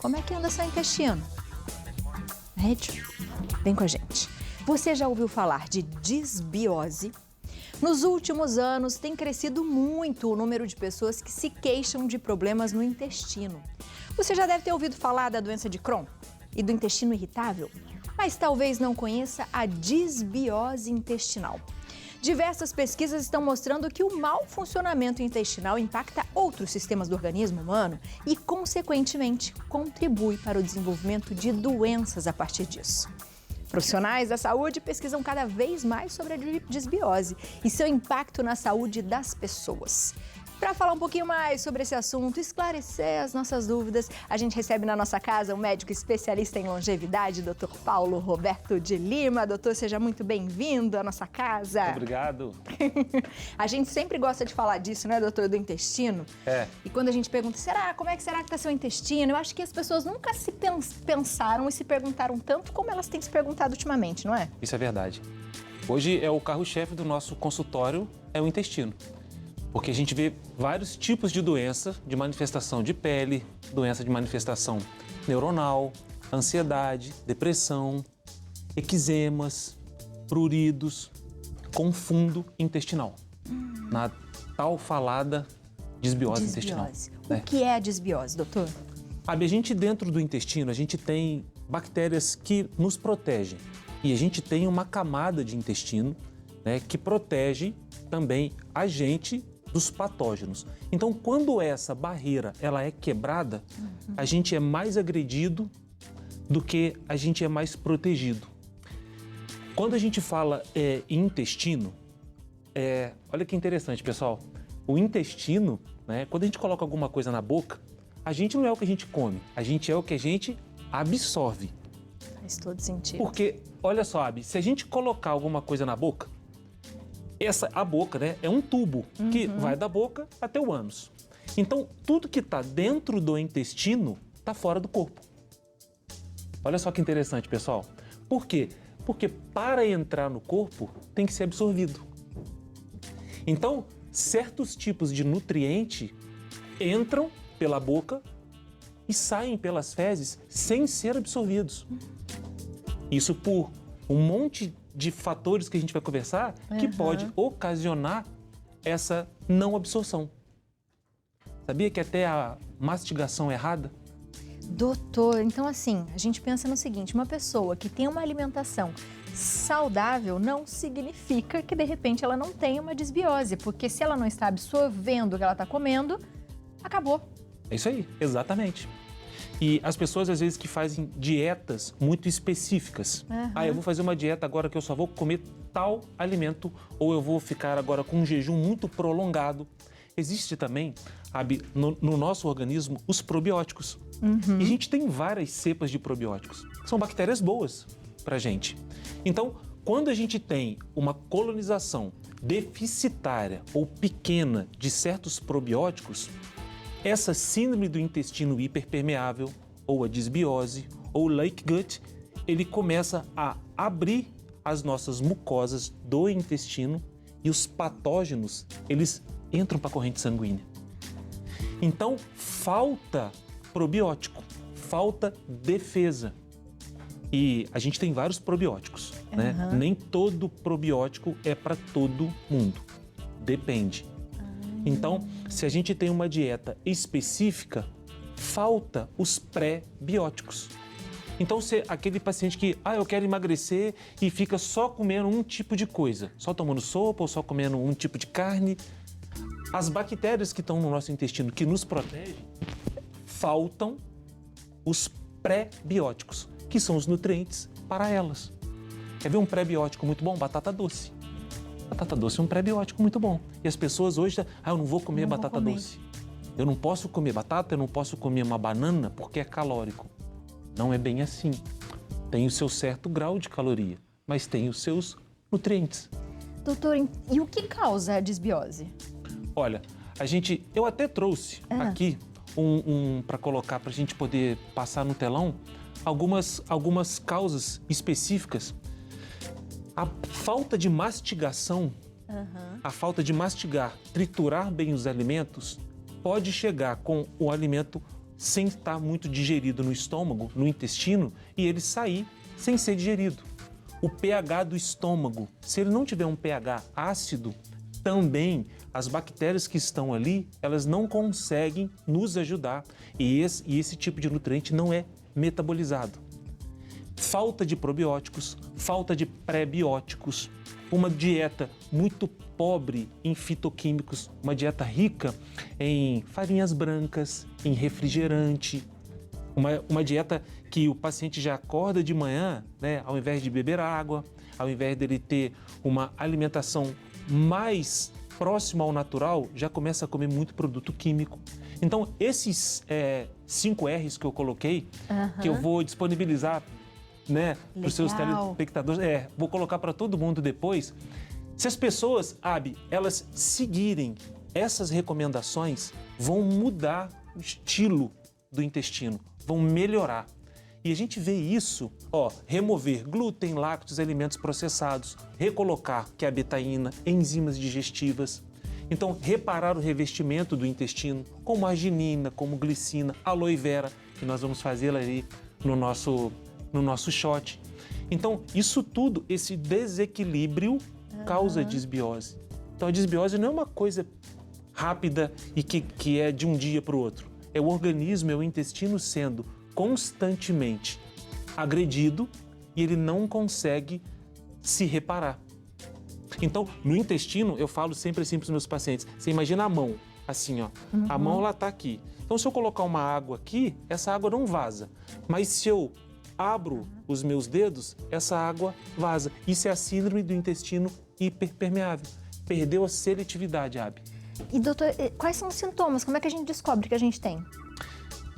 como é que anda seu intestino? Médio? Vem com a gente. Você já ouviu falar de disbiose? Nos últimos anos, tem crescido muito o número de pessoas que se queixam de problemas no intestino. Você já deve ter ouvido falar da doença de Crohn e do intestino irritável, mas talvez não conheça a disbiose intestinal. Diversas pesquisas estão mostrando que o mau funcionamento intestinal impacta outros sistemas do organismo humano e, consequentemente, contribui para o desenvolvimento de doenças a partir disso. Profissionais da saúde pesquisam cada vez mais sobre a disbiose e seu impacto na saúde das pessoas. Para falar um pouquinho mais sobre esse assunto, esclarecer as nossas dúvidas, a gente recebe na nossa casa um médico especialista em longevidade, Dr. Paulo Roberto de Lima. Doutor, seja muito bem-vindo à nossa casa. Obrigado. A gente sempre gosta de falar disso, né, doutor, do intestino. E quando a gente pergunta, como é que será que está seu intestino? Eu acho que as pessoas nunca se pensaram e se perguntaram tanto como elas têm se perguntado ultimamente, não é? Isso é verdade. Hoje é o carro-chefe do nosso consultório, é o intestino. Porque a gente vê vários tipos de doença, de manifestação de pele, doença de manifestação neuronal, ansiedade, depressão, eczemas, pruridos, com fundo intestinal, na tal falada disbiose intestinal. O que é a disbiose, doutor? A gente dentro do intestino, a gente tem bactérias que nos protegem e a gente tem uma camada de intestino, né, que protege também a gente dos patógenos. Então, quando essa barreira ela é quebrada, a gente é mais agredido do que a gente é mais protegido. Quando a gente fala em intestino, olha que interessante, pessoal. O intestino, né, quando a gente coloca alguma coisa na boca, a gente não é o que a gente come, a gente é o que a gente absorve. Faz todo sentido. Porque, olha só, Abi, se a gente colocar alguma coisa na boca, a boca, né, é um tubo que vai da boca até o ânus. Então, tudo que está dentro do intestino está fora do corpo. Olha só que interessante, pessoal. Por quê? Porque para entrar no corpo tem que ser absorvido. Então, certos tipos de nutriente entram pela boca e saem pelas fezes sem ser absorvidos. Isso por um monte de fatores que a gente vai conversar que pode ocasionar essa não absorção. Sabia que até a mastigação errada? Doutor, então assim, a gente pensa no seguinte, uma pessoa que tem uma alimentação saudável não significa que de repente ela não tenha uma disbiose, porque se ela não está absorvendo o que ela está comendo, acabou. É isso aí, exatamente. E as pessoas, às vezes, que fazem dietas muito específicas. Eu vou fazer uma dieta agora que eu só vou comer tal alimento, ou eu vou ficar agora com um jejum muito prolongado. Existe também, no nosso organismo, os probióticos. E a gente tem várias cepas de probióticos. São bactérias boas pra gente. Então, quando a gente tem uma colonização deficitária ou pequena de certos probióticos, essa síndrome do intestino hiperpermeável, ou a disbiose, ou o leaky gut, ele começa a abrir as nossas mucosas do intestino e os patógenos, eles entram para a corrente sanguínea. Então, falta probiótico, falta defesa. E a gente tem vários probióticos, né? Nem todo probiótico é para todo mundo, depende. Então, se a gente tem uma dieta específica, falta os pré-bióticos. Então, se aquele paciente que, eu quero emagrecer e fica só comendo um tipo de coisa, só tomando sopa ou só comendo um tipo de carne, as bactérias que estão no nosso intestino que nos protegem, faltam os pré-bióticos, que são os nutrientes para elas. Quer ver um pré-biótico muito bom? Batata doce. Batata doce é um pré-biótico muito bom. E as pessoas hoje, eu não vou comer batata doce. Eu não posso comer batata, eu não posso comer uma banana porque é calórico. Não é bem assim. Tem o seu certo grau de caloria, mas tem os seus nutrientes. Doutor, e o que causa a disbiose? Olha, eu até trouxe aqui para colocar, para a gente poder passar no telão, algumas causas específicas. A falta de mastigação, a falta de mastigar, triturar bem os alimentos, pode chegar com o alimento sem estar muito digerido no estômago, no intestino, e ele sair sem ser digerido. O pH do estômago, se ele não tiver um pH ácido, também as bactérias que estão ali, elas não conseguem nos ajudar e esse tipo de nutriente não é metabolizado. Falta de probióticos, falta de pré-bióticos, uma dieta muito pobre em fitoquímicos, uma dieta rica em farinhas brancas, em refrigerante, uma dieta que o paciente já acorda de manhã, né, ao invés de beber água, ao invés dele ter uma alimentação mais próxima ao natural, já começa a comer muito produto químico. Então, esses 5 R's que eu coloquei, que eu vou disponibilizar, né, para os seus telespectadores, vou colocar para todo mundo depois. Se as pessoas, elas seguirem essas recomendações, vão mudar o estilo do intestino, vão melhorar. E a gente vê isso, remover glúten, lácteos, alimentos processados, recolocar, que é a betaína, enzimas digestivas. Então, reparar o revestimento do intestino, como arginina, como glicina, aloe vera, que nós vamos fazê-la ali no nosso shot. Então, isso tudo, esse desequilíbrio causa disbiose. Então, a disbiose não é uma coisa rápida e que é de um dia para o outro. É o organismo, é o intestino sendo constantemente agredido e ele não consegue se reparar. Então, no intestino, eu falo sempre assim para os meus pacientes, você imagina a mão, assim, a mão ela está aqui. Então, se eu colocar uma água aqui, essa água não vaza. Mas se eu abro os meus dedos, essa água vaza. Isso é a síndrome do intestino hiperpermeável. Perdeu a seletividade, E doutor, quais são os sintomas? Como é que a gente descobre que a gente tem?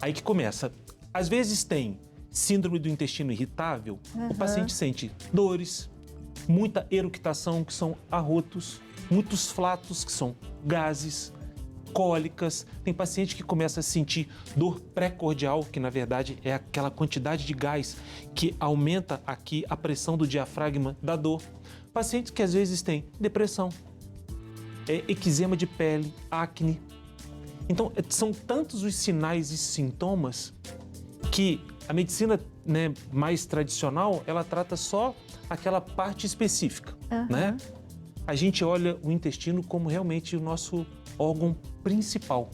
Aí que começa. Às vezes tem síndrome do intestino irritável, o paciente sente dores, muita eructação, que são arrotos, muitos flatos, que são gases, cólicas. Tem paciente que começa a sentir dor pré-cordial, que na verdade é aquela quantidade de gás que aumenta aqui a pressão do diafragma da dor. Pacientes que às vezes têm depressão, eczema de pele, acne. Então, são tantos os sinais e sintomas que a medicina, né, mais tradicional, ela trata só aquela parte específica, né? A gente olha o intestino como realmente o nosso órgão principal.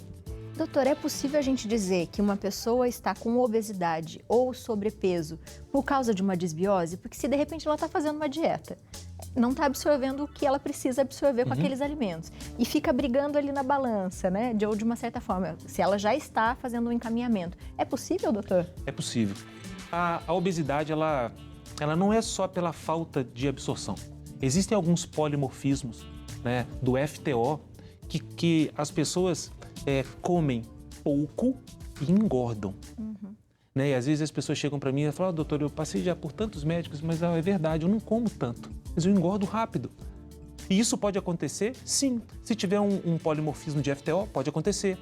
Doutor, é possível a gente dizer que uma pessoa está com obesidade ou sobrepeso por causa de uma disbiose? Porque se de repente ela está fazendo uma dieta, não está absorvendo o que ela precisa absorver com aqueles alimentos e fica brigando ali na balança, né? De uma certa forma, se ela já está fazendo um encaminhamento. É possível, doutor? É possível. A obesidade, ela não é só pela falta de absorção. Existem alguns polimorfismos, né, do FTO que as pessoas comem pouco e engordam. Né? E às vezes as pessoas chegam para mim e falam, doutor, eu passei já por tantos médicos, mas é verdade, eu não como tanto, mas eu engordo rápido. E isso pode acontecer? Sim. Se tiver um polimorfismo de FTO, pode acontecer.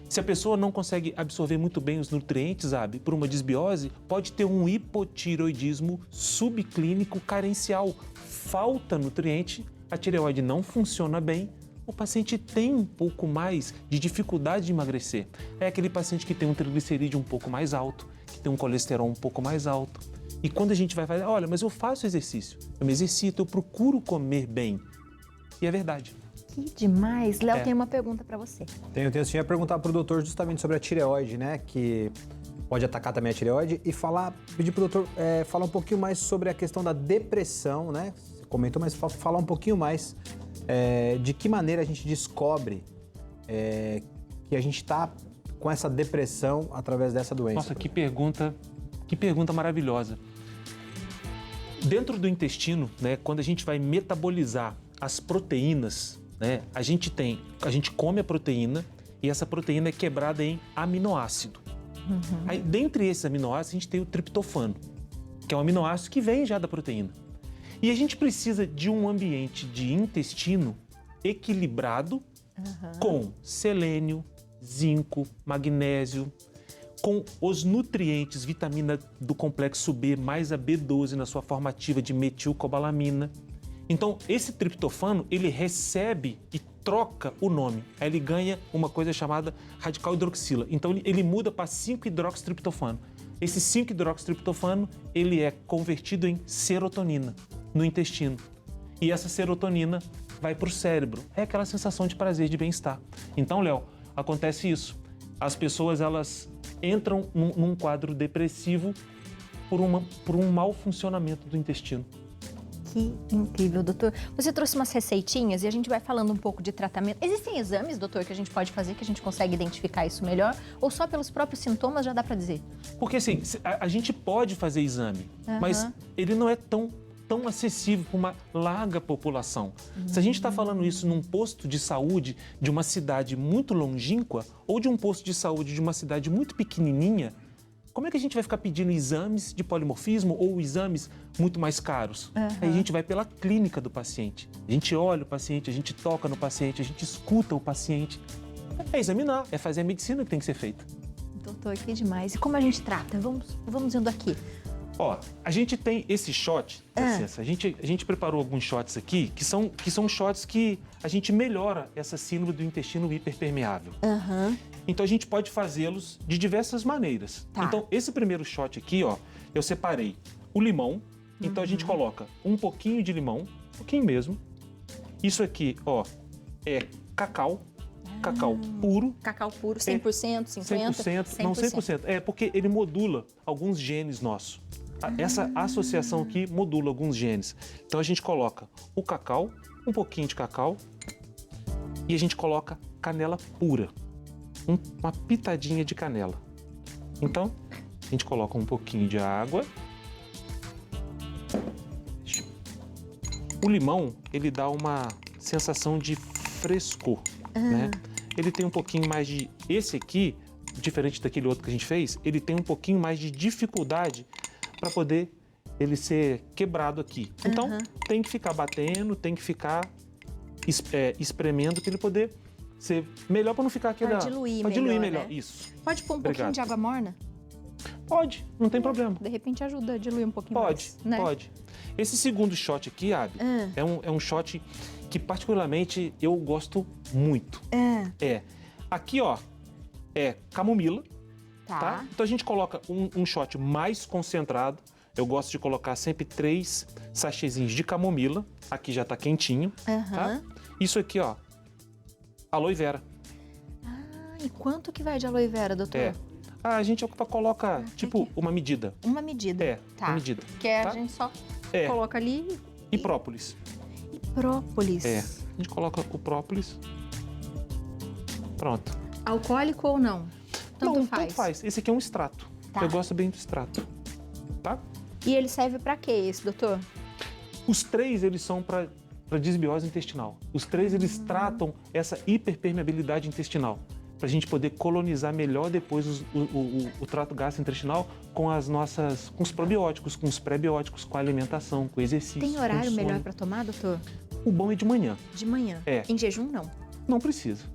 Se a pessoa não consegue absorver muito bem os nutrientes, por uma disbiose, pode ter um hipotireoidismo subclínico carencial. Falta nutriente, a tireoide não funciona bem, o paciente tem um pouco mais de dificuldade de emagrecer. É aquele paciente que tem um triglicerídeo um pouco mais alto, que tem um colesterol um pouco mais alto. E quando a gente vai fazer, olha, mas eu faço exercício, eu me exercito, eu procuro comer bem. E é verdade. Que demais. Léo, tem uma pergunta para você. Tenho sim, ia perguntar para o doutor justamente sobre a tireoide, né? Que pode atacar também a tireoide e pedir para o doutor falar um pouquinho mais sobre a questão da depressão, né? Você comentou, mas falar um pouquinho mais de que maneira a gente descobre que a gente está com essa depressão através dessa doença. Nossa, que pergunta maravilhosa. Dentro do intestino, né, quando a gente vai metabolizar as proteínas, né, a gente come a proteína e essa proteína é quebrada em aminoácido. Aí, dentre esses aminoácidos, a gente tem o triptofano, que é um aminoácido que vem já da proteína. E a gente precisa de um ambiente de intestino equilibrado com selênio, zinco, magnésio, com os nutrientes, vitamina do complexo B mais a B12 na sua forma ativa de metilcobalamina. Então, esse triptofano, ele recebe e troca o nome. Aí ele ganha uma coisa chamada radical hidroxila. Então, ele muda para 5-hidroxitriptofano. Esse 5-hidroxitriptofano, ele é convertido em serotonina no intestino. E essa serotonina vai para o cérebro. É aquela sensação de prazer, de bem-estar. Então, Léo, acontece isso. As pessoas, elas entram num quadro depressivo por um mau funcionamento do intestino. Que incrível, doutor. Você trouxe umas receitinhas e a gente vai falando um pouco de tratamento. Existem exames, doutor, que a gente pode fazer, que a gente consegue identificar isso melhor? Ou só pelos próprios sintomas já dá para dizer? Porque assim, a gente pode fazer exame, mas ele não é tão acessível para uma larga população. Se a gente está falando isso num posto de saúde de uma cidade muito longínqua ou de um posto de saúde de uma cidade muito pequenininha, como é que a gente vai ficar pedindo exames de polimorfismo ou exames muito mais caros? Aí a gente vai pela clínica do paciente. A gente olha o paciente, a gente toca no paciente, a gente escuta o paciente. É examinar, é fazer a medicina que tem que ser feita. Doutor, que demais. E como a gente trata? Vamos indo aqui. Ó, a gente tem esse shot, licença, a gente preparou alguns shots aqui, que são shots que a gente melhora essa síndrome do intestino hiperpermeável. Então a gente pode fazê-los de diversas maneiras. Tá. Então esse primeiro shot aqui, ó, eu separei o limão, então a gente coloca um pouquinho de limão, um pouquinho mesmo. Isso aqui, ó, é cacau puro. Cacau puro, 100%, 50%? 100%, não 100%. É porque ele modula alguns genes nossos. Essa associação aqui modula alguns genes. Então a gente coloca o cacau, um pouquinho de cacau, e a gente coloca canela pura. Uma pitadinha de canela. Então, a gente coloca um pouquinho de água. O limão, ele dá uma sensação de frescor, né? Ele tem um pouquinho mais de... Esse aqui, diferente daquele outro que a gente fez, ele tem um pouquinho mais de dificuldade para poder ele ser quebrado aqui. Então, tem que ficar batendo, tem que ficar espremendo para ele poder ser melhor, para não ficar aquele... Para diluir melhor, né? Isso. Pode pôr um pouquinho de água morna? Pode, não tem problema. De repente ajuda a diluir um pouquinho mais. Pode, pode. Esse segundo shot aqui, Abby, é um shot que particularmente eu gosto muito. Aqui, ó, é camomila. Tá? Então a gente coloca um shot mais concentrado. Eu gosto de colocar sempre 3 sachêzinhos de camomila. Aqui já tá quentinho. Tá? Isso aqui, ó, aloe vera. E quanto que vai de aloe vera, doutor? A gente coloca, tipo, uma medida. Uma medida. Uma medida. Que a gente só coloca ali... E própolis. E própolis. A gente coloca o própolis. Pronto. Alcoólico ou não? Tanto faz. Esse aqui é um extrato. Eu gosto bem do extrato. Tá? E ele serve para quê, esse, doutor? Os 3, eles são para desbiose intestinal. Os 3, eles tratam essa hiperpermeabilidade intestinal. Para a gente poder colonizar melhor depois o trato gastrointestinal com com os probióticos, com os prebióticos, com a alimentação, com o exercício. Tem horário melhor para tomar, doutor? O bom é de manhã. De manhã? Em jejum, não? Não precisa.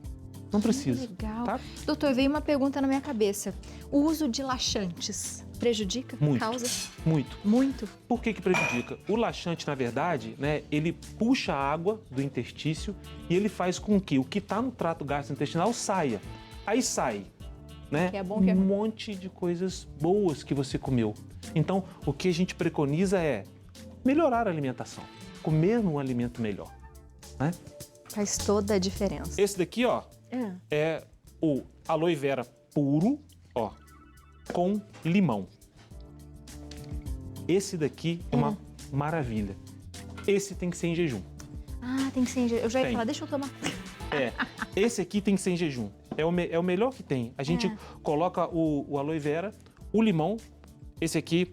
Não precisa. Legal. Tá? Doutor, veio uma pergunta na minha cabeça. O uso de laxantes prejudica? Muito. Causa? Muito. Muito? Por que prejudica? O laxante, na verdade, né, ele puxa a água do intestício e ele faz com que o que está no trato gastrointestinal saia. Aí sai, né, que é bom, que é ruim. Monte de coisas boas que você comeu. Então, o que a gente preconiza é melhorar a alimentação, comer um alimento melhor, né? Faz toda a diferença. Esse daqui, ó, é o aloe vera puro, ó, com limão. Esse daqui é uma maravilha. Esse tem que ser em jejum. Tem que ser em jejum. Eu já ia falar, deixa eu tomar. Esse aqui tem que ser em jejum. É o melhor que tem. A gente coloca o aloe vera, o limão. Esse aqui,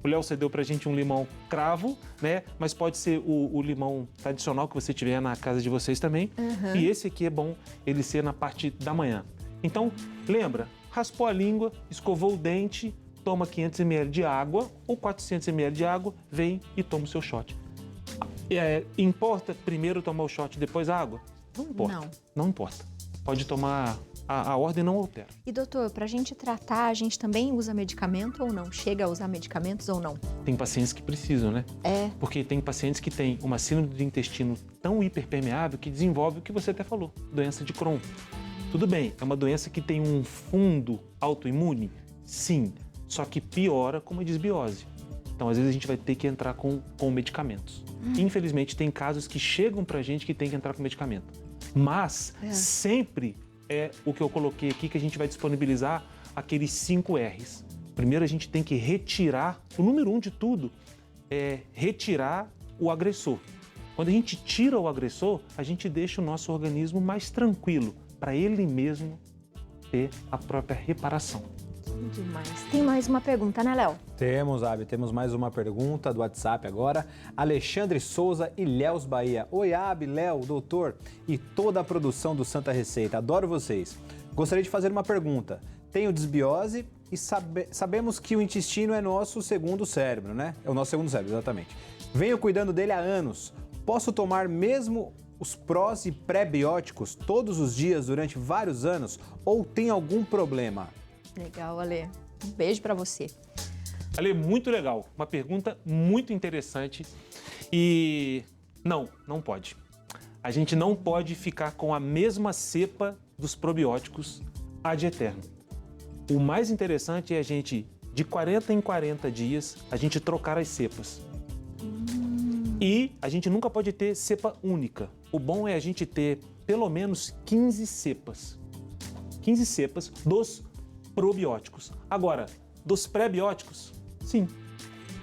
o Léo cedeu pra gente um limão cravo, né? Mas pode ser o limão tradicional que você tiver na casa de vocês também. E esse aqui é bom ele ser na parte da manhã. Então, lembra, raspou a língua, escovou o dente, toma 500 ml de água ou 400 ml de água, vem e toma o seu shot. Importa primeiro tomar o shot e depois a água? Não importa. Não importa. Pode tomar a ordem não altera. E doutor, para a gente tratar, a gente também usa medicamento ou não? Chega a usar medicamentos ou não? Tem pacientes que precisam, né? É. Porque tem pacientes que têm uma síndrome do intestino tão hiperpermeável que desenvolve o que você até falou, doença de Crohn. Tudo bem, é uma doença que tem um fundo autoimune? Sim, só que piora com uma desbiose. Então, às vezes, a gente vai ter que entrar com medicamentos. Infelizmente, tem casos que chegam pra gente que tem que entrar com medicamento. Mas, sempre é o que eu coloquei aqui, que a gente vai disponibilizar aqueles 5 R's. Primeiro, a gente tem que retirar, o número 1 de tudo é retirar o agressor. Quando a gente tira o agressor, a gente deixa o nosso organismo mais tranquilo, para ele mesmo ter a própria reparação. Demais. Tem mais uma pergunta, né, Léo? Temos, Abi, temos mais uma pergunta do WhatsApp agora. Alexandre Souza e Léus Bahia. Oi, Abi, Léo, doutor e toda a produção do Santa Receita. Adoro vocês. Gostaria de fazer uma pergunta. Tenho desbiose e sabemos que o intestino é nosso segundo cérebro, né? É o nosso segundo cérebro, exatamente. Venho cuidando dele há anos. Posso tomar mesmo os prós e pré-bióticos todos os dias durante vários anos ou tem algum problema? Legal, Ale. Um beijo para você. Ale, muito legal. Uma pergunta muito interessante. E não pode. A gente não pode ficar com a mesma cepa dos probióticos ad eterno. O mais interessante é a gente, de 40 em 40 dias, a gente trocar as cepas. E a gente nunca pode ter cepa única. O bom é a gente ter pelo menos 15 cepas. 15 cepas dos probióticos. Agora, dos pré-bióticos, sim,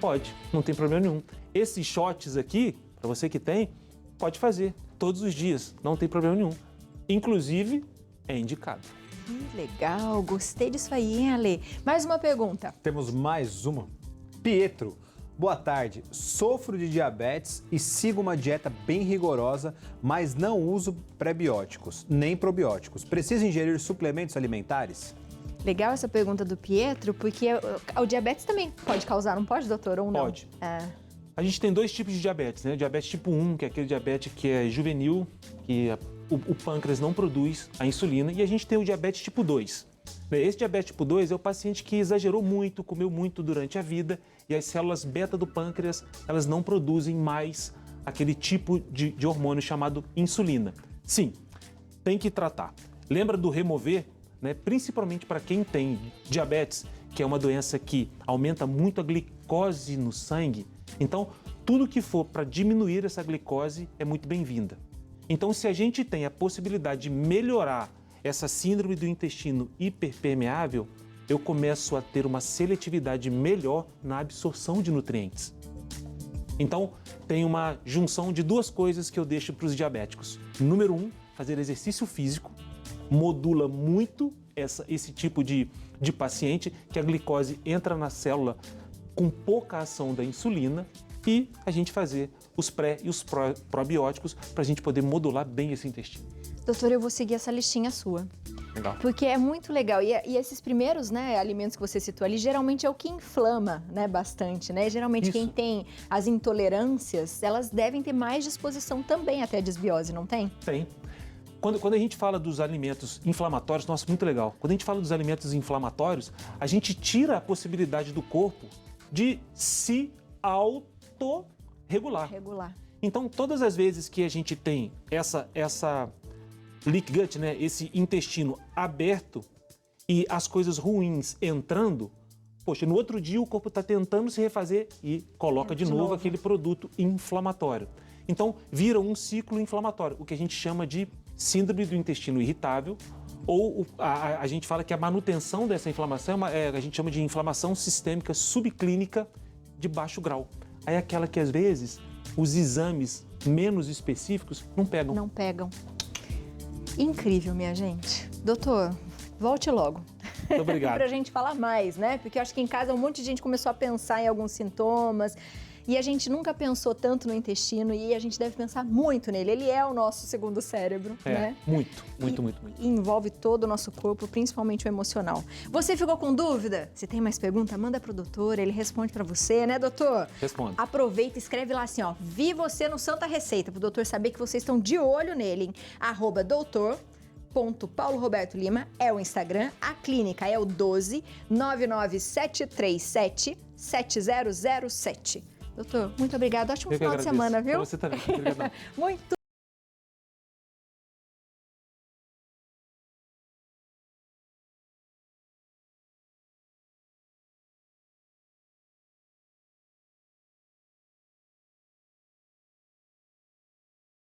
pode, não tem problema nenhum. Esses shots aqui, para você que tem, pode fazer todos os dias, não tem problema nenhum. Inclusive, é indicado. Que legal, gostei disso aí, hein, Ale? Mais uma pergunta. Temos mais uma. Pietro, boa tarde. Sofro de diabetes e sigo uma dieta bem rigorosa, mas não uso pré-bióticos nem probióticos. Preciso ingerir suplementos alimentares? Legal essa pergunta do Pietro, porque o diabetes também pode causar, não pode, doutor, ou não? Pode. A gente tem 2 tipos de diabetes, né? O diabetes tipo 1, que é aquele diabetes que é juvenil, que o pâncreas não produz a insulina, e a gente tem o diabetes tipo 2. Esse diabetes tipo 2 é o paciente que exagerou muito, comeu muito durante a vida, e as células beta do pâncreas, elas não produzem mais aquele tipo de hormônio chamado insulina. Sim, tem que tratar. Lembra do Remover? Né? Principalmente para quem tem diabetes, que é uma doença que aumenta muito a glicose no sangue. Então, tudo que for para diminuir essa glicose é muito bem-vinda. Então, se a gente tem a possibilidade de melhorar essa síndrome do intestino hiperpermeável, eu começo a ter uma seletividade melhor na absorção de nutrientes. Então, tem uma junção de 2 coisas que eu deixo para os diabéticos. Número 1, fazer exercício físico. Modula muito esse tipo de paciente, que a glicose entra na célula com pouca ação da insulina, e a gente fazer os pré e os probióticos para a gente poder modular bem esse intestino. Doutor, eu vou seguir essa listinha sua. Legal. Porque é muito legal. E esses primeiros, né, alimentos que você citou ali, geralmente é o que inflama, né, bastante, né? Geralmente Isso. quem tem as intolerâncias, elas devem ter mais disposição também até a desbiose, não tem? Tem. Quando a gente fala dos alimentos inflamatórios, nossa, muito legal. Quando a gente fala dos alimentos inflamatórios, a gente tira a possibilidade do corpo de se autorregular. Então, todas as vezes que a gente tem essa leak gut, né, esse intestino aberto e as coisas ruins entrando, poxa, no outro dia o corpo está tentando se refazer e coloca de novo aquele produto inflamatório. Então, vira um ciclo inflamatório, o que a gente chama de síndrome do intestino irritável, ou a gente fala que a manutenção dessa inflamação a gente chama de inflamação sistêmica subclínica de baixo grau. Aí é aquela que, às vezes, os exames menos específicos não pegam. Não pegam. Incrível, minha gente. Doutor, volte logo. Muito obrigado. Pra gente falar mais, né? Porque eu acho que em casa um monte de gente começou a pensar em alguns sintomas e a gente nunca pensou tanto no intestino e a gente deve pensar muito nele. Ele é o nosso segundo cérebro, né? Muito. E envolve todo o nosso corpo, principalmente o emocional. Você ficou com dúvida? Se tem mais pergunta, manda pro doutor, ele responde pra você, né, doutor? Responde. Aproveita e escreve lá assim, ó, vi você no Santa Receita, pro doutor saber que vocês estão de olho nele, hein? @doutor Dr.PauloRoberto Lima é o Instagram, a clínica é o 12 99737 7007. Doutor, muito obrigado. Ótimo final de semana, viu? Pra você também. Obrigadão. Muito